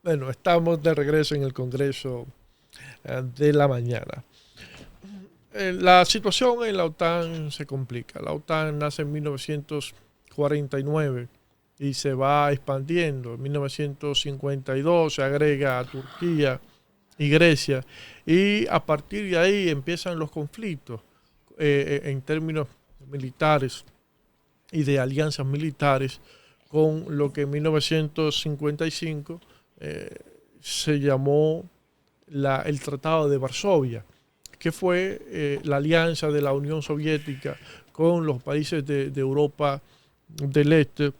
Bueno, estamos de regreso en el Congreso de la mañana. La situación en la OTAN se complica. La OTAN nace en 1949 y se va expandiendo. En 1952 se agrega a Turquía y Grecia y a partir de ahí empiezan los conflictos en términos militares y de alianzas militares con lo que en 1955 se llamó el Tratado de Varsovia, que fue la alianza de la Unión Soviética con los países de Europa del Este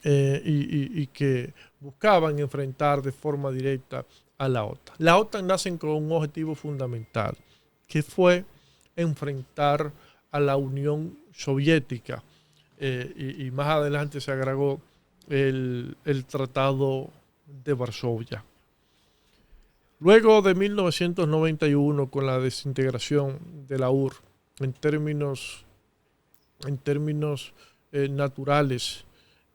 y que buscaban enfrentar de forma directa a la OTAN. La OTAN nace con un objetivo fundamental, que fue enfrentar a la Unión Soviética y más adelante se agregó el Tratado de Varsovia. Luego de 1991, con la desintegración de la URSS en términos naturales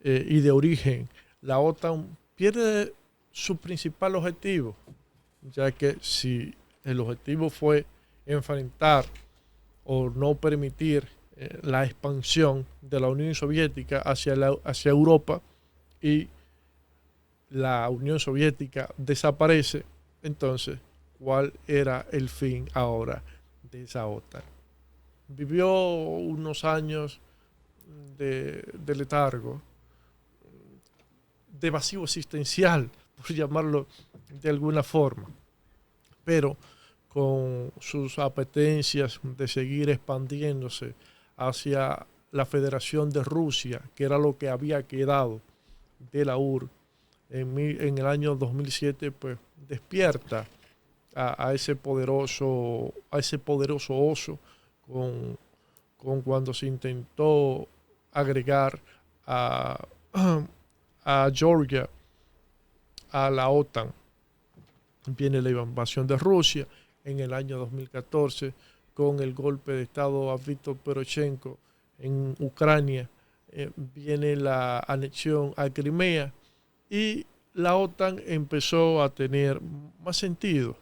y de origen, la OTAN pierde su principal objetivo, ya que si el objetivo fue enfrentar o no permitir la expansión de la Unión Soviética hacia Europa y la Unión Soviética desaparece, entonces, ¿cuál era el fin ahora de esa OTAN? Vivió unos años de letargo, de vacío existencial, por llamarlo de alguna forma, pero con sus apetencias de seguir expandiéndose hacia la Federación de Rusia, que era lo que había quedado de la URSS, en el año 2007, pues despierta a ese poderoso oso con cuando se intentó agregar a, a Georgia a la OTAN. Viene la invasión de Rusia en el año 2014 con el golpe de Estado a Víctor Poroshenko en Ucrania. Viene la anexión a Crimea y la OTAN empezó a tener más sentido.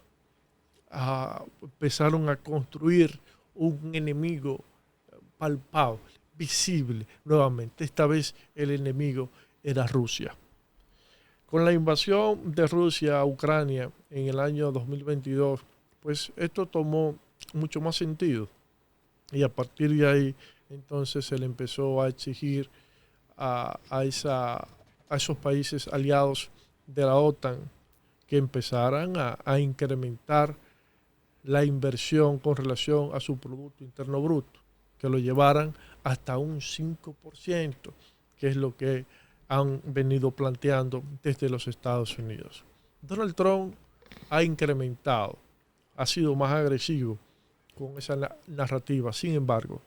Empezaron a construir un enemigo palpable, visible nuevamente. Esta vez el enemigo era Rusia. Con la invasión de Rusia a Ucrania en el año 2022, pues esto tomó mucho más sentido. Y a partir de ahí, entonces se le empezó a exigir a esos países aliados de la OTAN que empezaran a incrementar la inversión con relación a su Producto Interno Bruto, que lo llevaran hasta un 5%, que es lo que han venido planteando desde los Estados Unidos. Donald Trump ha incrementado, ha sido más agresivo con esa narrativa. Sin embargo,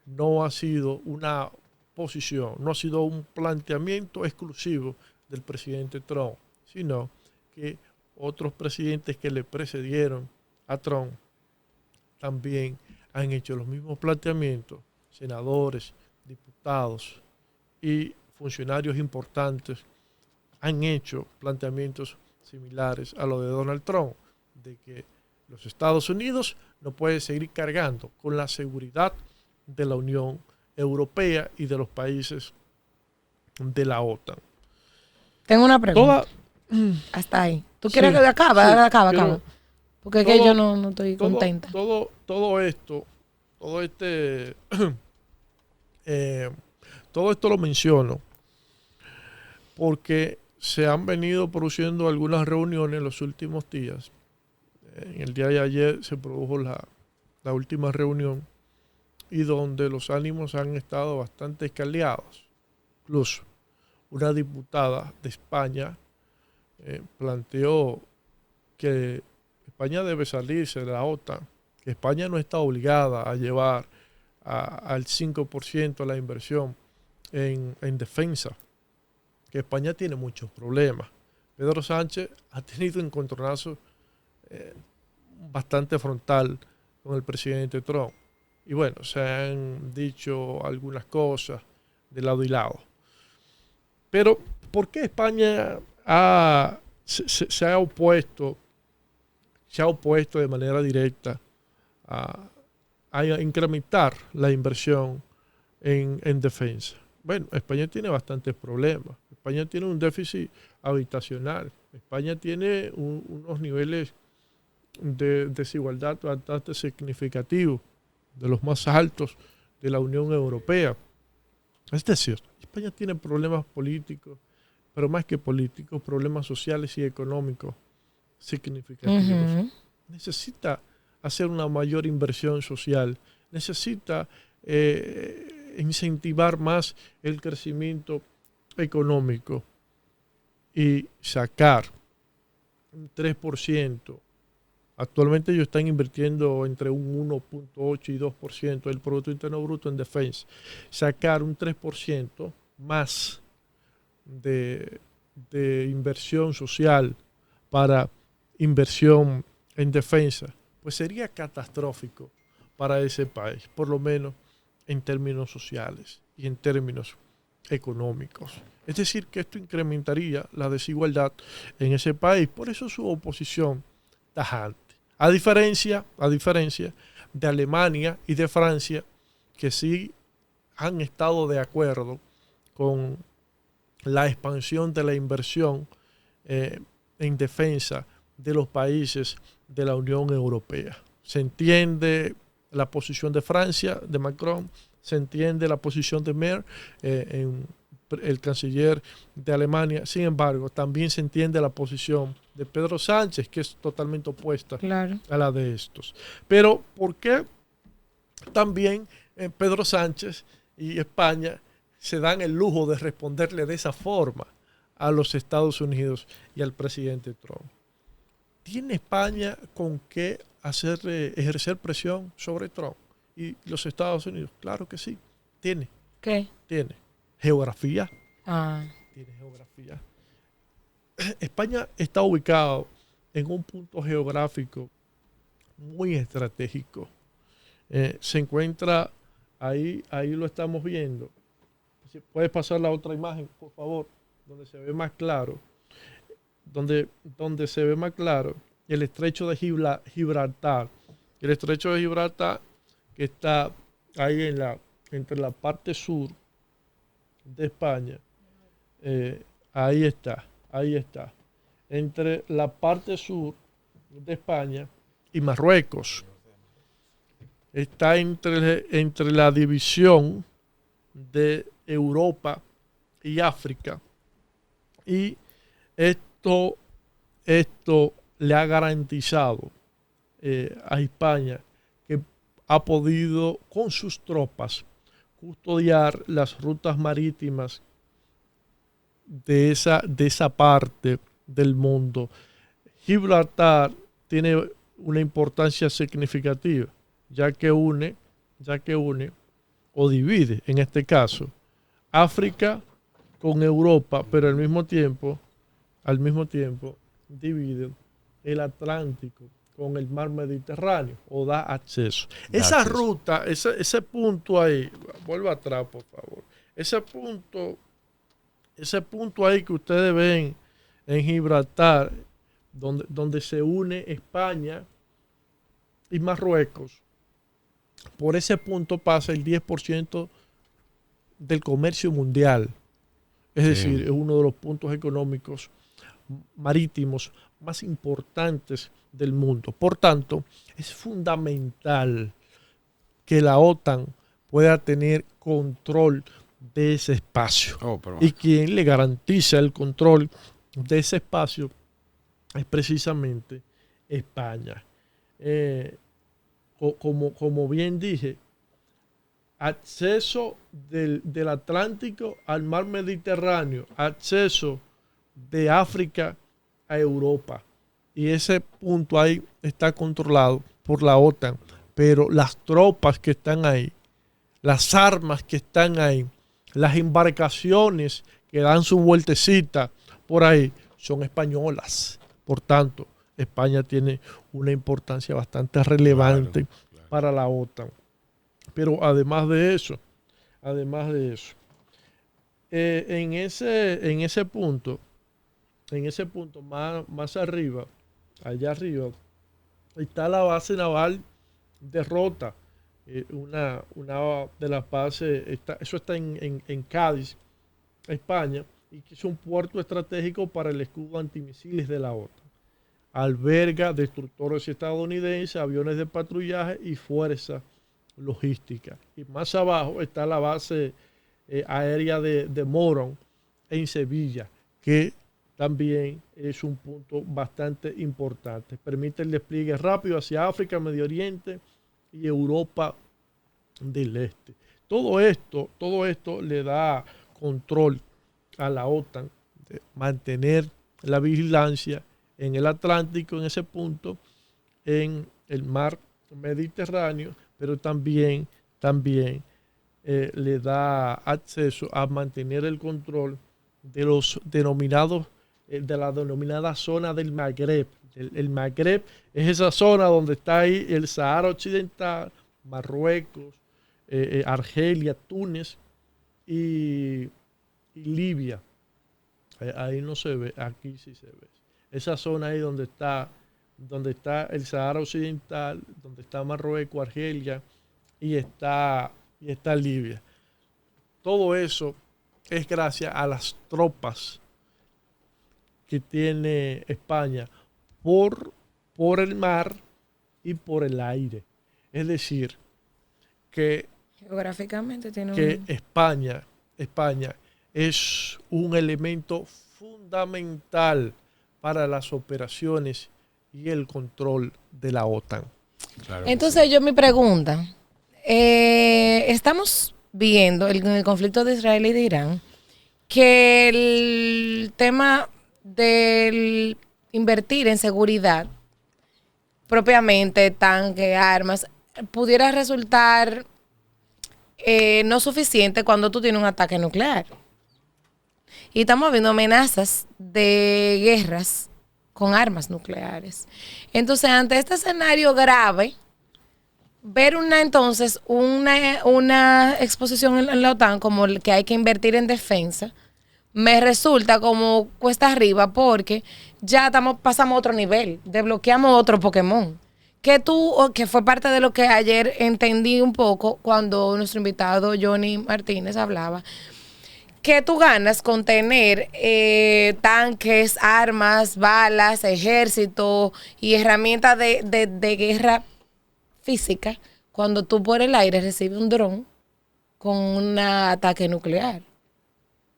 no ha sido una posición, no ha sido un planteamiento exclusivo del presidente Trump, sino que otros presidentes que le precedieron a Trump también han hecho los mismos planteamientos, senadores, diputados y funcionarios importantes han hecho planteamientos similares a lo de Donald Trump, de que los Estados Unidos no pueden seguir cargando con la seguridad de la Unión Europea y de los países de la OTAN. Tengo una pregunta. Hasta ahí. ¿Tú quieres que acabe? Sí, acaba. Porque es que yo no estoy contenta. Todo esto lo menciono porque se han venido produciendo algunas reuniones en los últimos días. En el día de ayer se produjo la última reunión y donde los ánimos han estado bastante escaleados. Incluso una diputada de España planteó que España debe salirse de la OTAN, que España no está obligada a llevar al 5% de la inversión en defensa, que España tiene muchos problemas. Pedro Sánchez ha tenido un encontronazo bastante frontal con el presidente Trump. Y bueno, se han dicho algunas cosas de lado y lado. Pero, ¿por qué España ha se ha opuesto de manera directa a incrementar la inversión en defensa. Bueno, España tiene bastantes problemas. España tiene un déficit habitacional. España tiene unos niveles de desigualdad bastante significativos, de los más altos de la Unión Europea. Es decir, España tiene problemas políticos, pero más que políticos, problemas sociales y económicos significativos. Necesita hacer una mayor inversión social, necesita incentivar más el crecimiento económico y sacar un 3%. Actualmente ellos están invirtiendo entre un 1.8 y 2% del Producto Interno Bruto en defensa. Sacar un 3% más de inversión social para inversión en defensa, pues sería catastrófico para ese país, por lo menos en términos sociales y en términos económicos. Es decir, que esto incrementaría la desigualdad en ese país. Por eso su oposición tajante. A diferencia de Alemania y de Francia, que sí han estado de acuerdo con la expansión de la inversión en defensa de los países de la Unión Europea. Se entiende la posición de Francia, de Macron, se entiende la posición de Merz, el canciller de Alemania. Sin embargo, también se entiende la posición de Pedro Sánchez, que es totalmente opuesta a la de estos. Pero, ¿por qué también Pedro Sánchez y España se dan el lujo de responderle de esa forma a los Estados Unidos y al presidente Trump? ¿Tiene España con qué ejercer presión sobre Trump y los Estados Unidos? Claro que sí. Tiene. ¿Qué? Tiene geografía. Tiene geografía. España está ubicado en un punto geográfico muy estratégico. Se encuentra ahí lo estamos viendo. Si puedes pasar la otra imagen, por favor, donde se ve más claro. Donde se ve más claro el estrecho de Gibraltar. El estrecho de Gibraltar, que está ahí entre la parte sur de España. Ahí está. Entre la parte sur de España y Marruecos. Está entre la división de Europa y África. Y esto le ha garantizado a España que ha podido con sus tropas custodiar las rutas marítimas de esa parte del mundo. Gibraltar tiene una importancia significativa, ya que une o divide, en este caso, África con Europa, pero al mismo tiempo divide el Atlántico con el mar Mediterráneo, o da acceso. Esa ruta, ese punto ahí, vuelva atrás por favor, ese punto ahí que ustedes ven en Gibraltar, donde se une España y Marruecos, por ese punto pasa el 10% del comercio mundial. Es decir, es uno de los puntos económicos marítimos más importantes del mundo. Por tanto, es fundamental que la OTAN pueda tener control de ese espacio. Y quien le garantiza el control de ese espacio es precisamente España. Como bien dije, acceso del Atlántico al mar Mediterráneo, acceso de África a Europa. Y ese punto ahí está controlado por la OTAN. Pero las tropas que están ahí, las armas que están ahí, las embarcaciones que dan su vueltecita por ahí, son españolas. Por tanto, España tiene una importancia bastante relevante para la OTAN. Pero además de eso, en ese punto, en ese punto más arriba, allá arriba, está la base naval de Rota, una de las bases, eso está en Cádiz, España, y que es un puerto estratégico para el escudo antimisiles de la OTAN. Alberga destructores estadounidenses, aviones de patrullaje y fuerza logística. Y más abajo está la base aérea de Morón en Sevilla, que también es un punto bastante importante. Permite el despliegue rápido hacia África, Medio Oriente y Europa del Este. Todo esto le da control a la OTAN de mantener la vigilancia en el Atlántico, en ese punto, en el mar Mediterráneo, pero también le da acceso a mantener el control de los denominados, de la denominada zona del Magreb. El Magreb es esa zona donde está ahí el Sahara Occidental, Marruecos, Argelia, Túnez y Libia. Ahí no se ve, aquí sí se ve. Esa zona ahí donde está el Sahara Occidental, donde está Marruecos, Argelia y está Libia. Todo eso es gracias a las tropas que tiene España por el mar y por el aire. Es decir, que geográficamente tiene que España es un elemento fundamental para las operaciones y el control de la OTAN. Claro. Entonces mi pregunta, estamos viendo en el conflicto de Israel y de Irán que el tema del invertir en seguridad, propiamente tanques, armas, pudiera resultar no suficiente cuando tú tienes un ataque nuclear. Y estamos viendo amenazas de guerras con armas nucleares. Entonces, ante este escenario grave, ver una exposición en la OTAN como el que hay que invertir en defensa, me resulta como cuesta arriba porque ya pasamos a otro nivel, desbloqueamos otro Pokémon. Que fue parte de lo que ayer entendí un poco cuando nuestro invitado Johnny Martínez hablaba, que tú ganas con tener tanques, armas, balas, ejército y herramientas de guerra física cuando tú por el aire recibes un dron con un ataque nuclear.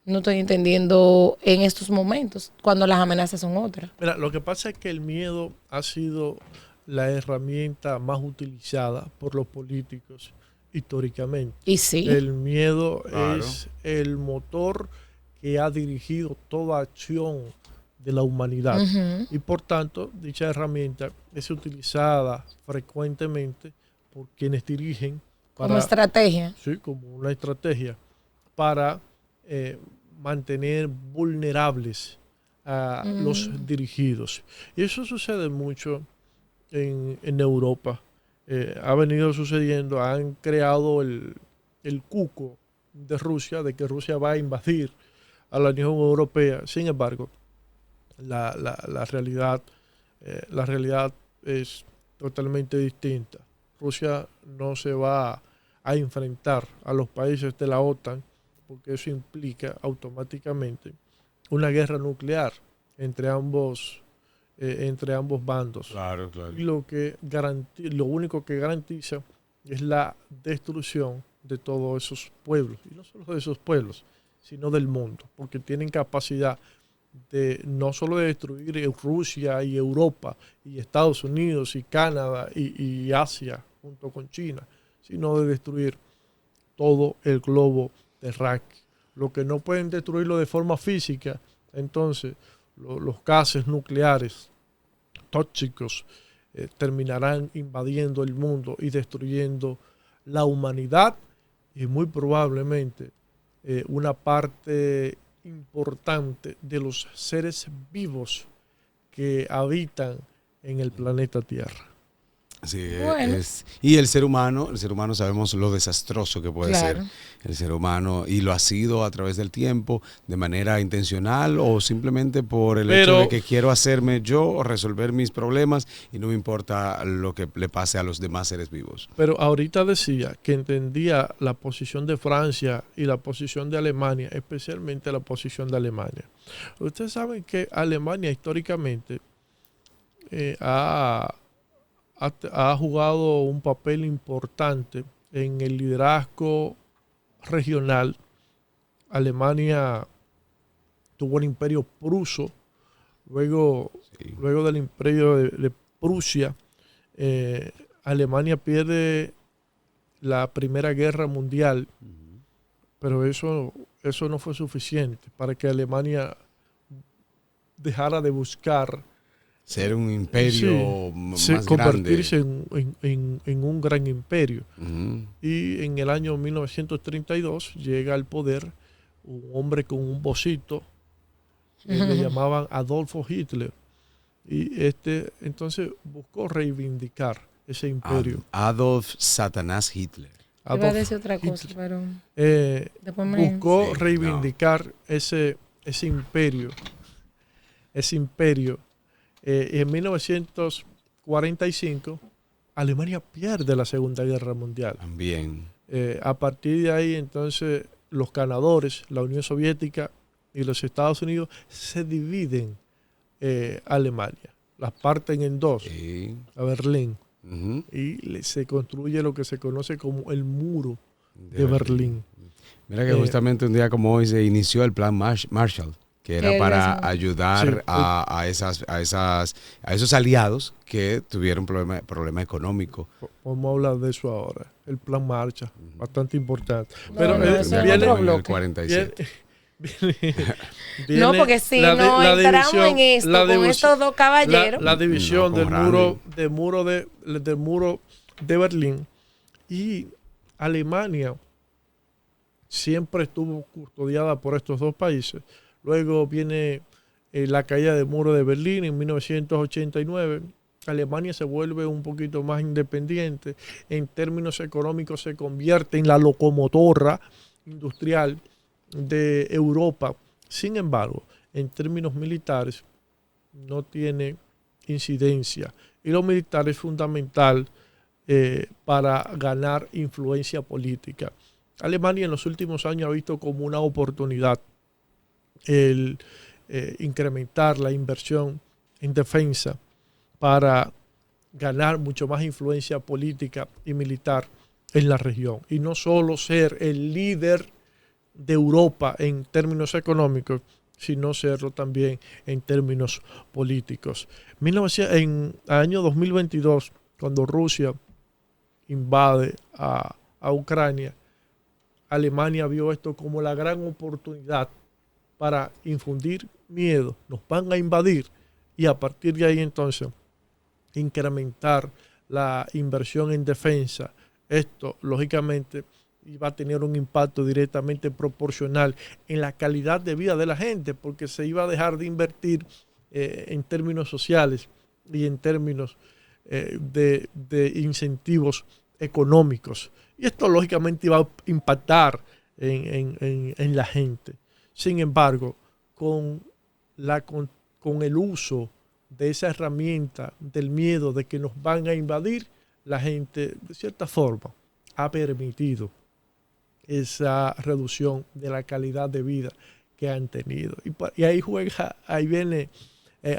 No estoy entendiendo en estos momentos, cuando las amenazas son otras. Mira, lo que pasa es que el miedo ha sido la herramienta más utilizada por los políticos históricamente. Y sí. El miedo es el motor que ha dirigido toda acción de la humanidad. Y por tanto, dicha herramienta es utilizada frecuentemente por quienes dirigen. Como estrategia. Sí, como una estrategia para mantener vulnerables a los dirigidos. Y eso sucede mucho en Europa. Ha venido sucediendo, han creado el cuco de Rusia, de que Rusia va a invadir a la Unión Europea. Sin embargo, la realidad es totalmente distinta. Rusia no se va a enfrentar a los países de la OTAN porque eso implica automáticamente una guerra nuclear entre ambos bandos. Claro. Y lo único que garantiza es la destrucción de todos esos pueblos. Y no solo de esos pueblos, sino del mundo. Porque tienen capacidad de no solo de destruir Rusia y Europa y Estados Unidos y Canadá y Asia junto con China, sino de destruir todo el globo terráqueo. Lo que no pueden destruirlo de forma física, entonces los gases nucleares tóxicos terminarán invadiendo el mundo y destruyendo la humanidad y muy probablemente una parte importante de los seres vivos que habitan en el planeta Tierra. Sí, Bueno. y el ser humano sabemos lo desastroso que puede Claro. ser el ser humano y lo ha sido a través del tiempo de manera intencional o simplemente por el hecho de Pero, que quiero hacerme yo o resolver mis problemas y no me importa lo que le pase a los demás seres vivos. pero ahorita decía que entendía la posición de Francia y la posición de Alemania, especialmente la posición de Alemania. Ustedes saben que Alemania históricamente ha jugado un papel importante en el liderazgo regional. Alemania tuvo el imperio pruso, luego, Sí. luego del imperio de Prusia, eh, Alemania pierde la Primera Guerra Mundial, pero eso no fue suficiente para que Alemania dejara de buscar Ser un imperio más convertirse grande. en un gran imperio. Ujú. Y en el año 1932 llega al poder un hombre con un bocito, le llamaban Adolfo Hitler. Y entonces buscó reivindicar ese imperio. Adolf Satanás Hitler. Iba a Adolf decir otra cosa, Hitler. pero después Buscó Sí, reivindicar ese imperio. Ese imperio. En 1945, Alemania pierde la Segunda Guerra Mundial. También. A partir de ahí, entonces, los ganadores, la Unión Soviética y los Estados Unidos, se dividen Alemania. Las parten en dos, Sí. a Berlín, Ujú. y se construye lo que se conoce como el muro de Berlín. Mira que justamente un día como hoy se inició el plan Marshall, que era ¿Qué para es? ayudar Sí. a esos aliados que tuvieron problema económico. Vamos a hablar de eso ahora. El plan Marshall, bastante importante. No, Pero no, eso es viene, otro en el bloque. 47. No, porque si no entramos en esto con estos dos caballeros. la división No, del con muro del muro de Berlín, y Alemania siempre estuvo custodiada por estos dos países. Luego viene la caída del muro de Berlín en 1989. Alemania se vuelve un poquito más independiente. En términos económicos se convierte en la locomotora industrial de Europa. Sin embargo, en términos militares no tiene incidencia. Y lo militar es fundamental para ganar influencia política. Alemania en los últimos años ha visto como una oportunidad el incrementar la inversión en defensa para ganar mucho más influencia política y militar en la región. Y no solo ser el líder de Europa en términos económicos, sino serlo también en términos políticos. En el año 2022, cuando Rusia invade a Ucrania, Alemania vio esto como la gran oportunidad para infundir miedo. Nos van a invadir, y a partir de ahí entonces incrementar la inversión en defensa. Esto, lógicamente, iba a tener un impacto directamente proporcional en la calidad de vida de la gente, porque se iba a dejar de invertir en términos sociales y en términos de incentivos económicos. Y esto, lógicamente, iba a impactar en la gente. Sin embargo, con el uso de esa herramienta del miedo de que nos van a invadir, la gente, de cierta forma, ha permitido esa reducción de la calidad de vida que han tenido. Y ahí viene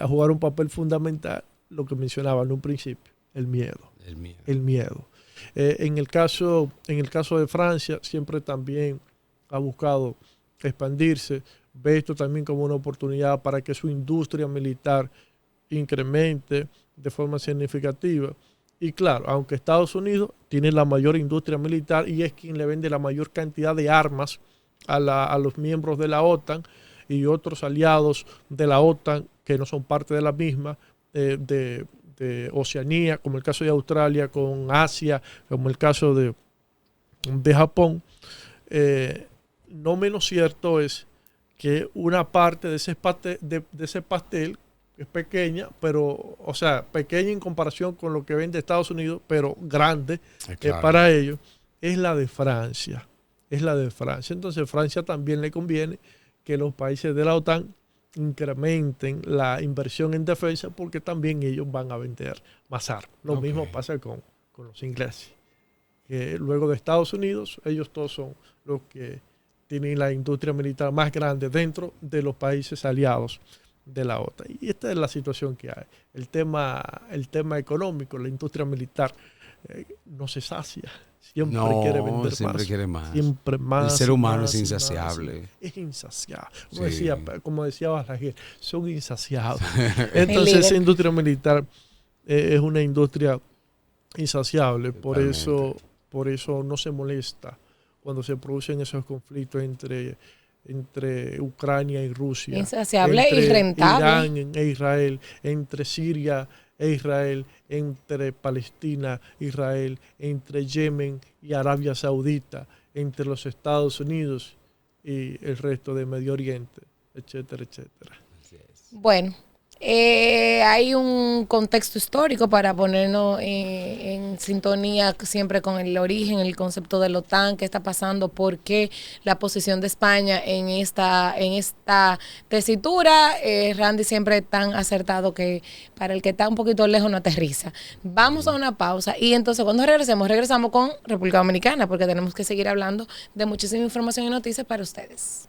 a jugar un papel fundamental lo que mencionaba en un principio, el miedo. El miedo. En el caso de Francia, siempre también ha buscado expandirse, ve esto también como una oportunidad para que su industria militar incremente de forma significativa. Y claro, aunque Estados Unidos tiene la mayor industria militar y es quien le vende la mayor cantidad de armas a los miembros de la OTAN y otros aliados de la OTAN que no son parte de la misma, de Oceanía, como el caso de Australia, con Asia, como el caso de Japón, no menos cierto es que una parte de ese pastel es pequeña, pero, o sea, pequeña en comparación con lo que vende Estados Unidos, pero grande Claro. para ellos, es la de Francia. Es la de Francia. Entonces, Francia también le conviene que los países de la OTAN incrementen la inversión en defensa porque también ellos van a vender más armas. Lo mismo pasa con los ingleses. Que luego de Estados Unidos, ellos todos son los que tienen la industria militar más grande dentro de los países aliados de la OTAN. Y esta es la situación que hay. El tema económico, la industria militar no se sacia. Siempre quiere vender siempre más. quiere más. Siempre más. El ser humano más, es insaciable. más. Es insaciable. Sí. Como decía Balaguer, son insaciables. Entonces, esa industria militar es una industria insaciable. Por eso no se molesta cuando se producen esos conflictos entre Ucrania y Rusia. Insaciable y rentable. Irán e Israel, entre Siria e Israel, entre Palestina, Israel, entre Yemen y Arabia Saudita, entre los Estados Unidos y el resto de Medio Oriente, etcétera, etcétera. Bueno, hay un contexto histórico para ponernos en sintonía siempre con el origen, el concepto de la OTAN, qué está pasando, por qué la posición de España en esta tesitura. Randy siempre tan acertado que para el que está un poquito lejos no aterriza. Vamos a una pausa y entonces cuando regresamos con República Dominicana porque tenemos que seguir hablando de muchísima información y noticias para ustedes.